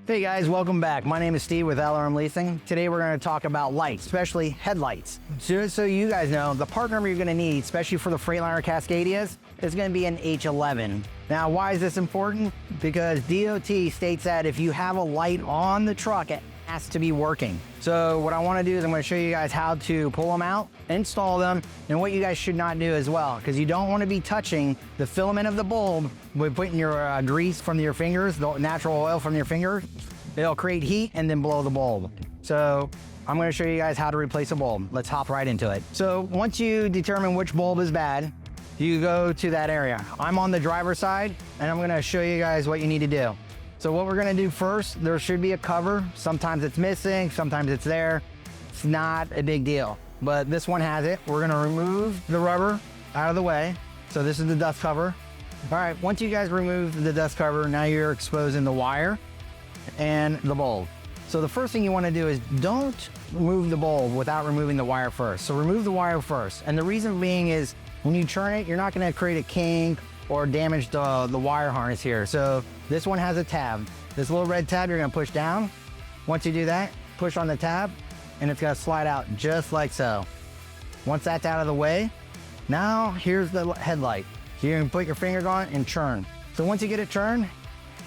Hey guys, welcome back. My name is Steve with LRM Leasing. Today we're going to talk about lights, especially headlights. So you guys know, the part number you're going to need, especially for the Freightliner Cascadias, is going to be an H11. Now, why is this important? Because DOT states that if you have a light on the truck, it has to be working. So what I want to do is I'm going to show you guys how to pull them out, install them, and what you guys should not do as well, because you don't want to be touching the filament of the bulb with putting your grease from your fingers, the natural oil from your finger. It'll create heat and then blow the bulb. So I'm going to show you guys how to replace a bulb. Let's hop right into it. So once you determine which bulb is bad, you go to that area. I'm on the driver's side, and I'm going to show you guys what you need to do. So what we're going to do first, there should be a cover. Sometimes it's missing, sometimes it's there. It's not a big deal, but this one has it. We're going to remove the rubber out of the way. So this is the dust cover. All right, once you guys remove the dust cover, now you're exposing the wire and the bulb. So the first thing you want to do is don't remove the bulb without removing the wire first. So remove the wire first. And the reason being is when you turn it, you're not going to create a kink or damage the wire harness here. So this one has a tab. This little red tab you're going to push down. Once you do that, push on the tab and it's going to slide out just like so. Once that's out of the way, now here's the headlight. So you're going to put your finger on it and turn. So once you get it turned,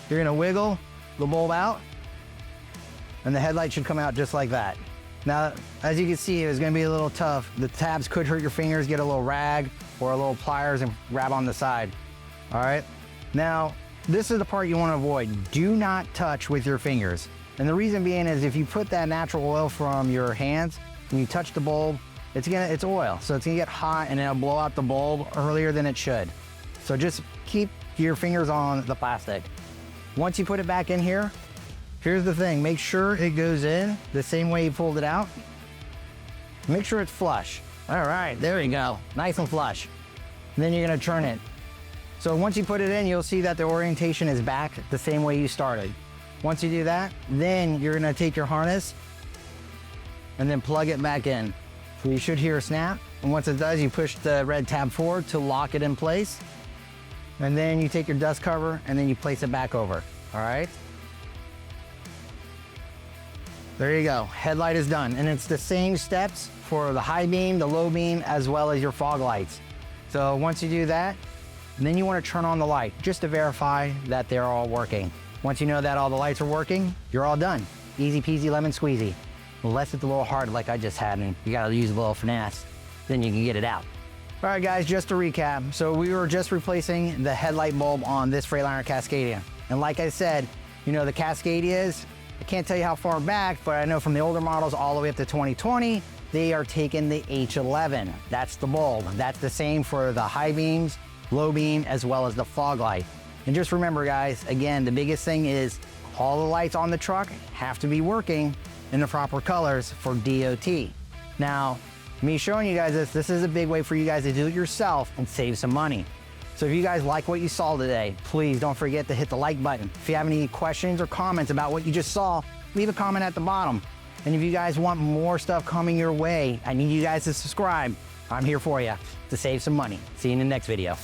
you're going to wiggle the bulb out and the headlight should come out just like that. Now, as you can see, it's going to be a little tough. The tabs could hurt your fingers, get a little rag or a little pliers and grab on the side. All right. Now, this is the part you want to avoid. Do not touch with your fingers. And the reason being is if you put that natural oil from your hands, when you touch the bulb, it's oil. So it's gonna get hot and it'll blow out the bulb earlier than it should. So just keep your fingers on the plastic. Once you put it back in here, here's the thing. Make sure it goes in the same way you pulled it out. Make sure it's flush. All right, there you go. Nice and flush. And then you're gonna turn it. So once you put it in, you'll see that the orientation is back the same way you started. Once you do that, then you're gonna take your harness and then plug it back in. So you should hear a snap. And once it does, you push the red tab forward to lock it in place. And then you take your dust cover and then you place it back over, all right? There you go, headlight is done. And it's the same steps for the high beam, the low beam, as well as your fog lights. So once you do that, then you want to turn on the light just to verify that they're all working. Once you know that all the lights are working, you're all done. Easy peasy lemon squeezy. Unless it's a little hard like I just had and you gotta use a little finesse, then you can get it out. All right guys, just to recap. So we were just replacing the headlight bulb on this Freightliner Cascadia. And like I said, you know the Cascadias, I can't tell you how far back, but I know from the older models all the way up to 2020, they are taking the H11. That's the bulb. That's the same for the high beams, low beam, as well as the fog light. And just remember guys, again, the biggest thing is all the lights on the truck have to be working in the proper colors for DOT. Now, me showing you guys this is a big way for you guys to do it yourself and save some money. So if you guys like what you saw today, please don't forget to hit the like button. If you have any questions or comments about what you just saw, leave a comment at the bottom. And if you guys want more stuff coming your way, I need you guys to subscribe. I'm here for you to save some money. See you in the next video.